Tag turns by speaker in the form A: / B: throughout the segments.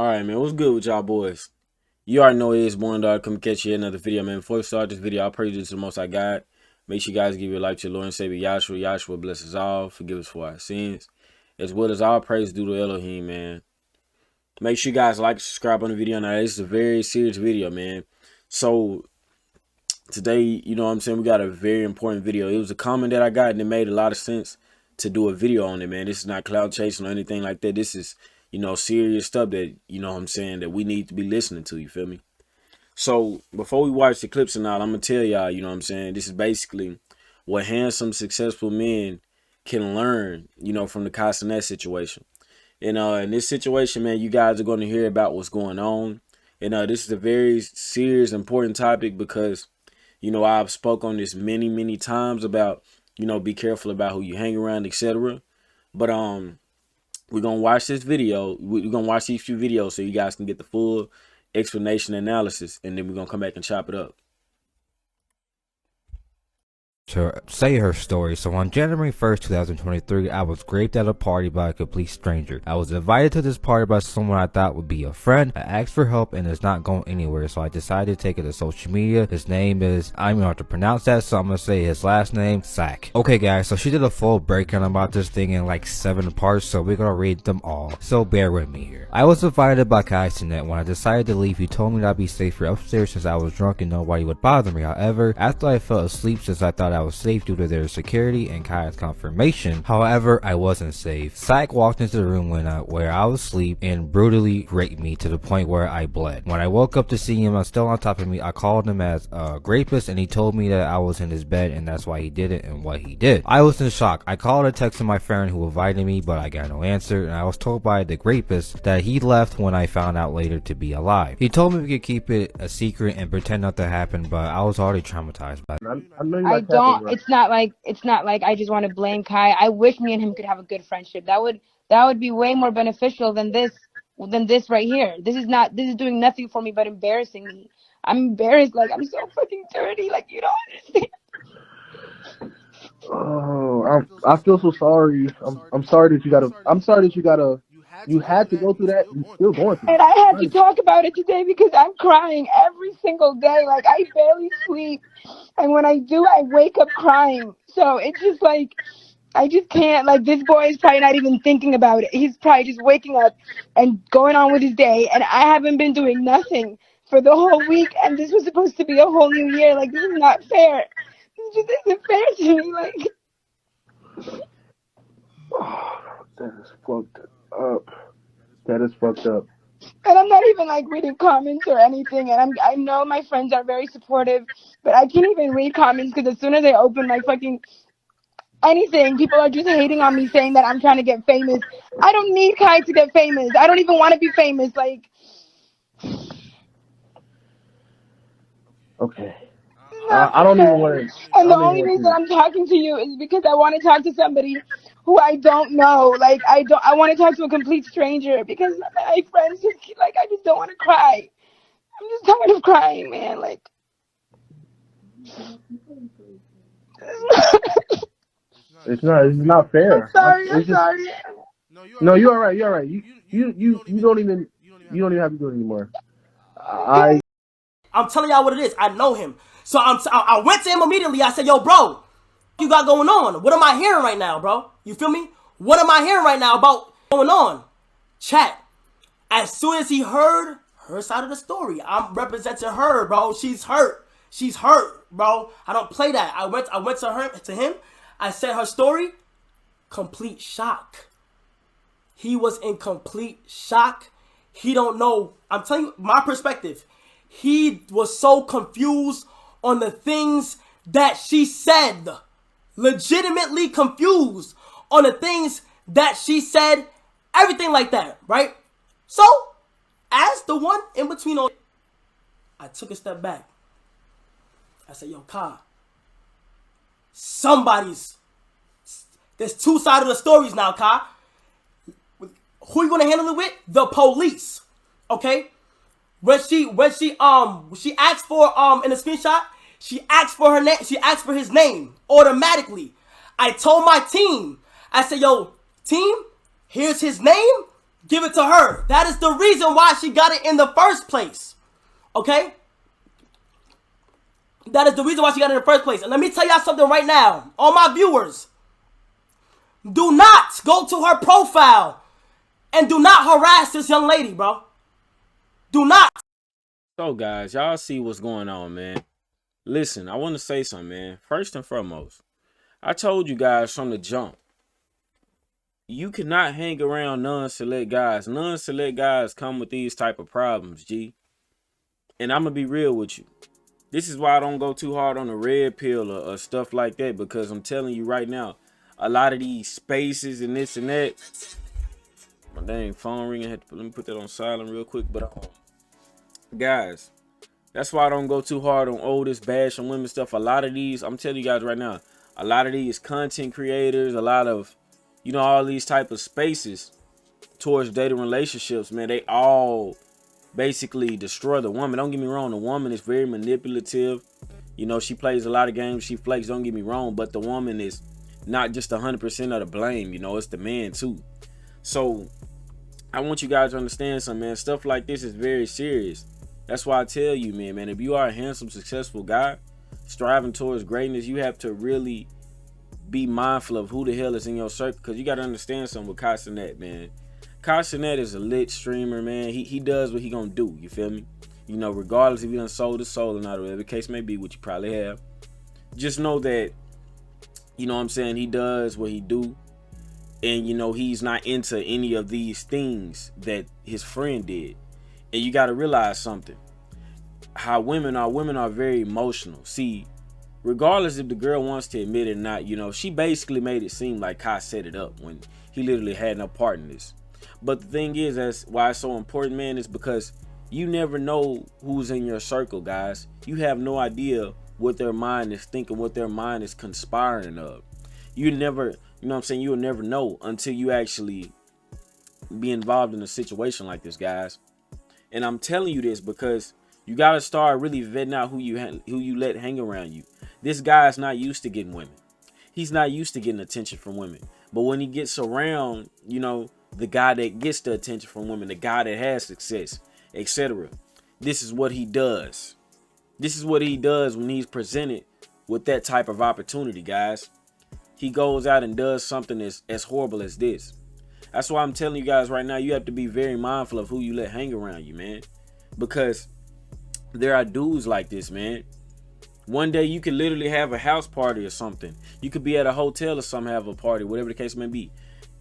A: Alright, man, what's good with y'all boys? You already know it is Born Dog. Come catch you in another video, man. Before we start this video, I pray this to the most I got. Make sure you guys give your life to your Lord and Savior Yahshua. Yahshua bless us all, forgive us for our sins, as well as all praise due to Elohim, man. Make sure you guys like and subscribe on the video. Now, this is a very serious video, man. So, today, you know what I'm saying, we got a very important video. It was a comment that I got, and it made a lot of sense to do a video on it, man. This is not cloud chasing or anything like that. This is, you know, serious stuff that, you know what I'm saying, that we need to be listening to, you feel me? So, before we watch the clips and all, I'm going to tell y'all, you know what I'm saying, this is basically what handsome, successful men can learn, you know, from the Cenat situation. And in this situation, man, you guys are going to hear about what's going on. And this is a very serious, important topic because, you know, I've spoke on this many times about, you know, be careful about who you hang around, etc. But we're gonna watch this video. We're gonna watch these few videos so you guys can get the full explanation analysis, and then we're gonna come back and chop it up.
B: To say her story. So on January 1st, 2023, I was raped at a party by a complete stranger. I was invited to this party by someone I thought would be a friend. I asked for help and it's not going anywhere, so I decided to take it to social media. His name is, I'm gonna have to pronounce that, so I'm gonna say his last name, Sack. Okay guys, so she did a full breakdown about this thing in like 7 parts, so we're gonna read them all, so bear with me here. I was invited by Cenat. When I decided to leave, he told me that I'd be safer upstairs since I was drunk and nobody would bother me. However, after I fell asleep, since I thought I was safe due to their security and Kai's confirmation, however, I wasn't safe. Sack walked into the room where I was asleep and brutally raped me to the point where I bled. When I woke up to see him still on top of me, I called him as a rapist and he told me that I was in his bed and that's why he did it and what he did. I was in shock. I called and texted my friend who invited me, but I got no answer, and I was told by the rapist that he left when I found out later to be alive. He told me we could keep it a secret and pretend nothing happened, but I was already traumatized by it.
C: I don't. It's not like I just want to blame Kai. I wish me and him could have a good friendship. That would be way more beneficial than this right here. This is doing nothing for me but embarrassing me. I'm embarrassed. Like, I'm so fucking dirty. Like, you don't understand.
D: Oh, I feel so sorry. I'm sorry that you had to go through that. You're still going through
C: it. And I had to talk about it today because I'm crying every single day. Like, I barely sleep. And when I do, I wake up crying. So it's just like, I just can't. Like, this boy is probably not even thinking about it. He's probably just waking up and going on with his day. And I haven't been doing nothing for the whole week. And this was supposed to be a whole new year. Like, this is not fair. This just isn't fair to me. Like,
D: oh, that is fucked up. That is fucked up.
C: And I'm not even like reading comments or anything. And I know my friends are very supportive, but I can't even read comments because as soon as I open my fucking anything, people are just hating on me, saying that I'm trying to get famous. I don't need Kai to get famous. I don't even want to be famous. Like,
D: okay. I don't even want to.
C: And the only reason I'm talking to you is because I want to talk to somebody who I don't know. Like, I want to talk to a complete stranger because my friends just like, I just don't want to cry. I'm just tired of crying, man. Like,
D: it's not fair.
C: I'm sorry.
D: No, you're all right. You're all right. You don't even have to do it anymore.
E: I'm telling y'all what it is. I know him. So I went to him immediately. I said, yo, bro, what you got going on? What am I hearing right now, bro? You feel me? What am I hearing right now about going on? Chat. As soon as he heard her side of the story, I'm representing her, bro. She's hurt. She's hurt, bro. I don't play that. I went to him. I said her story. Complete shock. He was in complete shock. He don't know. I'm telling you my perspective. He was so confused on the things that she said. Legitimately confused on the things that she said. Everything like that, right? So, as the one in between all, I took a step back. I said, yo, Kai, there's two sides of the stories now, Kai. Who you gonna handle it with? The police. Okay? When she asked for in the screenshot, she asked for her name, she asked for his name automatically. I told my team, I said, yo, team, here's his name. Give it to her. That is the reason why she got it in the first place. Okay? That is the reason why she got it in the first place. And let me tell y'all something right now. All my viewers, do not go to her profile and do not harass this young lady, bro. Do not.
A: So, guys, y'all see what's going on, man. Listen, I want to say something, man. First and foremost, I told you guys from the jump, you cannot hang around non-select guys. Non-select guys come with these type of problems, G. And I'm going to be real with you. This is why I don't go too hard on the red pill or stuff like that, because I'm telling you right now, a lot of these spaces and this and that. My dang phone ringing. Let me put that on silent real quick. But guys, that's why I don't go too hard on oldest bash and women stuff. A lot of these, I'm telling you guys right now, a lot of these content creators, a lot of, you know, all these type of spaces towards dating relationships, man, they all basically destroy the woman. Don't get me wrong, the woman is very manipulative. You know, she plays a lot of games, she flakes, don't get me wrong, but the woman is not just 100% of the blame, you know, it's the man too. So I want you guys to understand something, man. Stuff like this is very serious. That's why I tell you, man, if you are a handsome, successful guy striving towards greatness, you have to really be mindful of who the hell is in your circle, because you got to understand something with Cenat, man. Cenat is a lit streamer, man. He does what he gonna do, you feel me? You know, regardless if you done sold his soul or not, or whatever the case may be, which you probably have. Just know that, you know what I'm saying, he does what he do. And, you know, he's not into any of these things that his friend did. And you got to realize something. How women are very emotional. See, regardless if the girl wants to admit it or not, you know, she basically made it seem like Kai set it up when he literally had no part in this. But the thing is, that's why it's so important, man, is because you never know who's in your circle, guys. You have no idea what their mind is thinking, what their mind is conspiring of. You never, you know what I'm saying, you'll never know until you actually be involved in a situation like this, guys. And I'm telling you this because you got to start really vetting out who you let hang around you. This guy's not used to getting women. He's not used to getting attention from women. But when he gets around, you know, the guy that gets the attention from women, the guy that has success, etc., this is what he does. This is what he does when he's presented with that type of opportunity, guys. He goes out and does something as horrible as this. That's why I'm telling you guys right now, you have to be very mindful of who you let hang around you, man. Because there are dudes like this, man. One day you could literally have a house party or something. You could be at a hotel or something, have a party, whatever the case may be.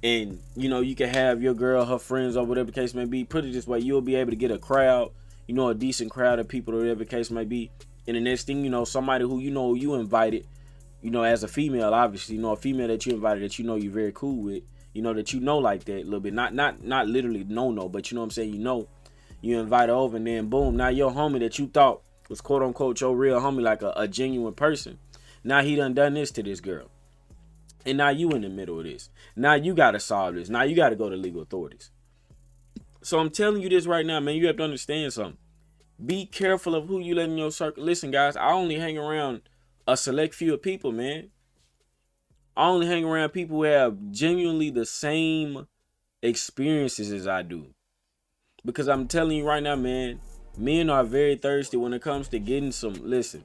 A: And, you know, you can have your girl, her friends, or whatever the case may be. Put it this way, you'll be able to get a crowd, you know, a decent crowd of people, or whatever the case may be. And the next thing you know, somebody who you know you invited, you know, as a female, obviously, you know, a female that you invited that you know you're very cool with, you know, that you know like that a little bit. Not literally no, but you know what I'm saying, you know, you invite her over, and then boom, now your homie that you thought was quote unquote your real homie, like a genuine person, now he done this to this girl. And now you in the middle of this. Now you got to solve this. Now you got to go to legal authorities. So I'm telling you this right now, man. You have to understand something. Be careful of who you let in your circle. Listen, guys, I only hang around a select few of people, man. I only hang around people who have genuinely the same experiences as I do. Because I'm telling you right now, man, men are very thirsty when it comes to getting some, listen,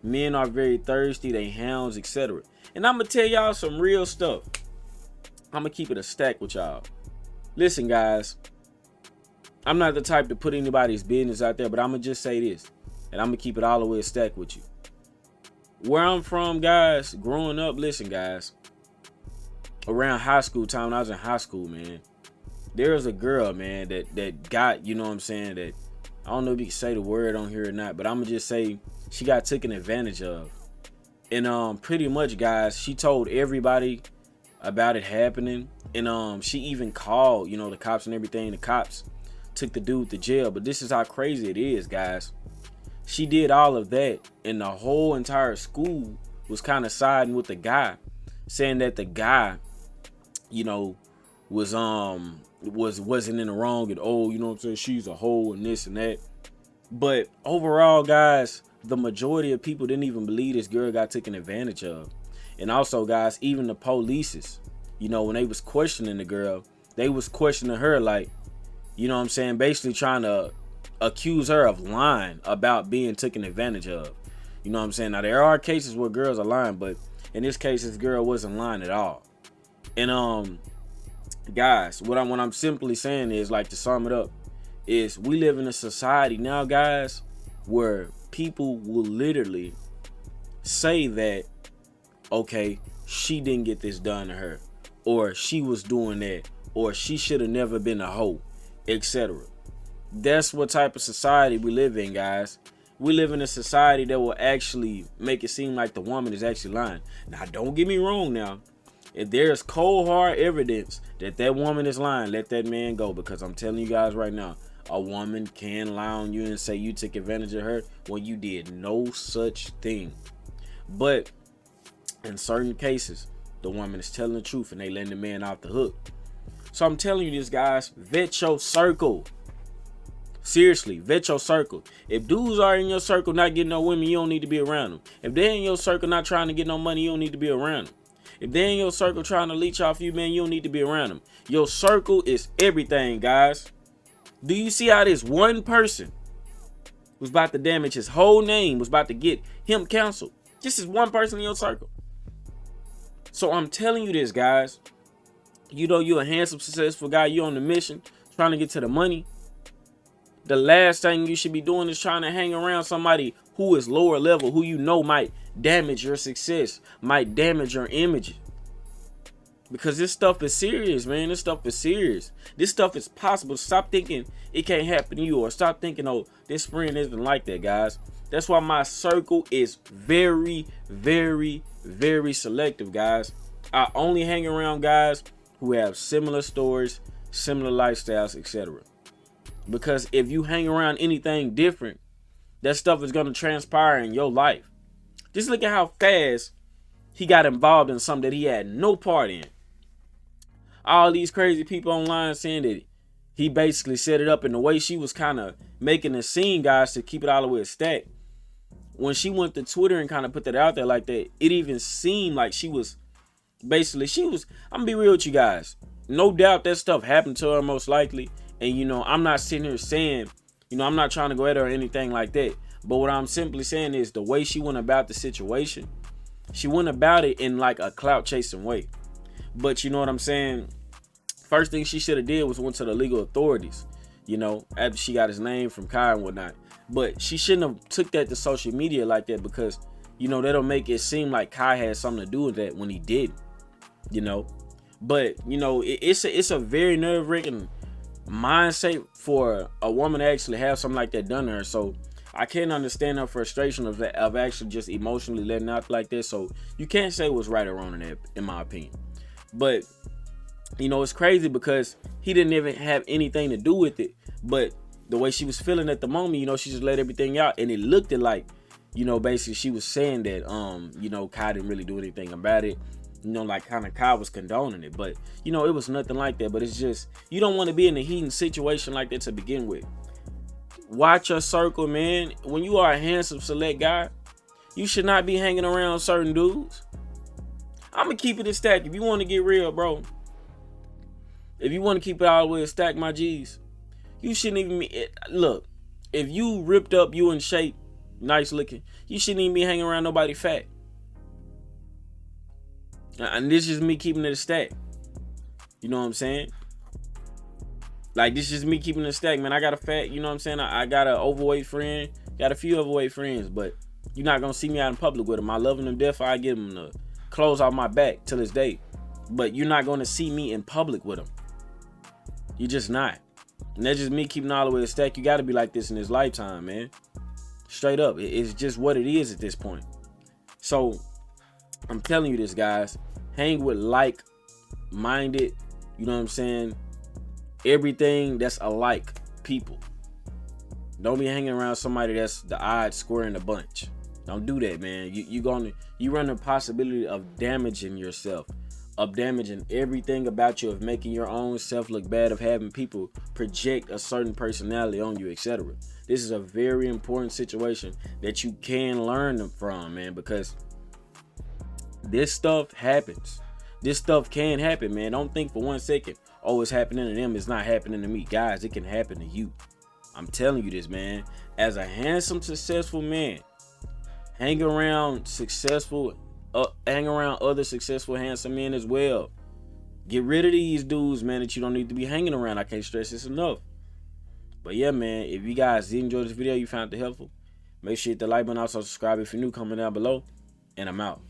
A: men are very thirsty, they hounds, etc. And I'm going to tell y'all some real stuff. I'm going to keep it a stack with y'all. Listen, guys, I'm not the type to put anybody's business out there, but I'm going to just say this, and I'm going to keep it all the way a stack with you. Where I'm from, guys, growing up, listen, guys, around high school time, when I was in high school, man, there was a girl, man, that got, you know what I'm saying, that, I don't know if you can say the word on here or not, but I'm going to just say she got taken advantage of. And pretty much, guys, she told everybody about it happening. And she even called, you know, the cops and everything. The cops took the dude to jail. But this is how crazy it is, guys. She did all of that, and the whole entire school was kind of siding with the guy, saying that the guy, you know, wasn't in the wrong, and oh, you know what I'm saying, she's a hoe and this and that. But overall, guys, the majority of people didn't even believe this girl got taken advantage of. And also, guys, even the police, you know, when they was questioning the girl, they was questioning her, like, you know what I'm saying, basically trying to accuse her of lying about being taken advantage of. You know what I'm saying? Now there are cases where girls are lying, but in this case, this girl wasn't lying at all. And guys, what I'm simply saying is, like, to sum it up, is we live in a society now, guys, where people will literally say that, okay, she didn't get this done to her, or she was doing that, or she should have never been a hoe, etc. That's what type of society we live in, guys. We live in a society that will actually make it seem like the woman is actually lying. Now, don't get me wrong now. If there's cold hard evidence that that woman is lying, let that man go, because I'm telling you guys right now, a woman can lie on you and say you took advantage of her when you did no such thing. But in certain cases, the woman is telling the truth and they letting the man off the hook. So I'm telling you this, guys, vet your circle. Seriously, vet your circle. If dudes are in your circle not getting no women, you don't need to be around them. If they're in your circle not trying to get no money, you don't need to be around them. If they're in your circle trying to leech off you, man, you don't need to be around them. Your circle is everything, guys. Do you see how this one person was about to damage his whole name, was about to get him canceled? Just as one person in your circle. So I'm telling you this, guys. You know you're a handsome, successful guy. You're on the mission, trying to get to the money. The last thing you should be doing is trying to hang around somebody who is lower level, who you know might damage your success, might damage your image. Because this stuff is serious, man. This stuff is serious. This stuff is possible. Stop thinking it can't happen to you, or stop thinking, oh, this friend isn't like that, guys. That's why my circle is very, very, very selective, guys. I only hang around guys who have similar stories, similar lifestyles, etc. Because if you hang around anything different, that stuff is going to transpire in your life. Just look at how fast he got involved in something that he had no part in. All these crazy people online saying that he basically set it up, in the way she was kind of making a scene, guys, to keep it all the way a stack. When she went to Twitter and kind of put that out there like that, it even seemed like she was, I'm gonna be real with you guys. No doubt that stuff happened to her, most likely. And, you know, I'm not sitting here saying, you know, I'm not trying to go at her or anything like that. But what I'm simply saying is the way she went about the situation, she went about it in like a clout chasing way. But you know what I'm saying? First thing she should have did was went to the legal authorities, you know, after she got his name from Kai and whatnot. But she shouldn't have took that to social media like that, because, you know, that'll make it seem like Kai had something to do with that when he didn't, you know. But, you know, it's a very nerve-wracking mindset for a woman to actually have something like that done to her. So I can't understand her frustration of actually just emotionally letting out like this. So you can't say what's right or wrong in that, in my opinion. But, you know, it's crazy because he didn't even have anything to do with it. But the way she was feeling at the moment, you know, she just let everything out, and it looked like, you know, basically she was saying that, you know, Kai didn't really do anything about it. You know, like kind of Kai was condoning it, but, you know, it was nothing like that. But it's just, you don't want to be in a heated situation like that to begin with. Watch your circle, man. When you are a handsome, select guy, you should not be hanging around certain dudes. I'm gonna keep it a stack. If you want to get real, bro, if you want to keep it all the way a stack, my G's, you shouldn't even be, look, if you ripped up, you in shape, nice looking, you shouldn't even be hanging around nobody fat. And this is me keeping it a stack. You know what I'm saying? Like, this is me keeping it a stack, man. I got a fat, you know what I'm saying? I got an overweight friend. Got a few overweight friends, but you're not going to see me out in public with them. I love them to death. I give them the clothes off my back till this day. But you're not going to see me in public with them. You're just not. And that's just me keeping all the way a stack. You got to be like this in this lifetime, man. Straight up. It's just what it is at this point. So, I'm telling you this, guys. Hang with like-minded, you know what I'm saying, everything that's alike people. Don't be hanging around somebody that's the odd square in the bunch. Don't do that, man. You run the possibility of damaging yourself, of damaging everything about you, of making your own self look bad, of having people project a certain personality on you, etc. This is a very important situation that you can learn from, man, because this stuff happens. This stuff can happen, man. Don't think for 1 second, oh, it's happening to them, it's not happening to me. Guys, it can happen to you. I'm telling you this, man. As a handsome, successful man, hang around other successful, handsome men as well. Get rid of these dudes, man, that you don't need to be hanging around. I can't stress this enough. But yeah, man, if you guys did enjoy this video, you found it helpful, make sure you hit the like button. Also subscribe if you're new, comment down below, and I'm out.